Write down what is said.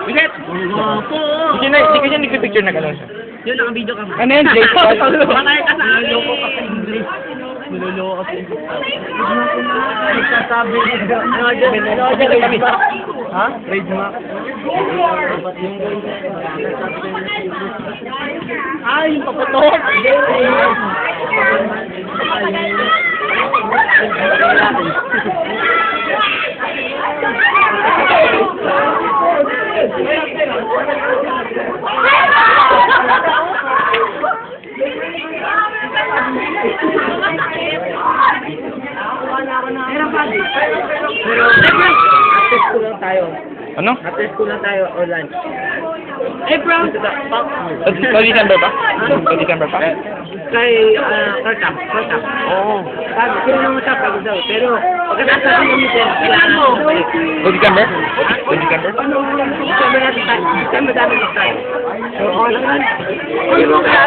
Bigat! Opo! Hindi kasi nagpipicture na gano'n siya. Yun, naka-video ka. Ano yun, Jake Paul? Patay ka sa akin! Niloloko ka sa English. Niloloko ka sa English. Nagsasabi. Ano dyan? Ha? Rage Mac. Ay, yung paputok! At-test ko lang tayo. Ano? At-test ko lang tayo o lunch. Eh, bro! Sa December pa? Sa December pa? Kay, Kartap. Oo. Sabi, sino naman siya pagod daw. Pero, pagkatapos sa commission, kailangan mo. Sa December? Sa December? December natin tayo. December natin tayo. So, okay lang. Hindi mo kaya,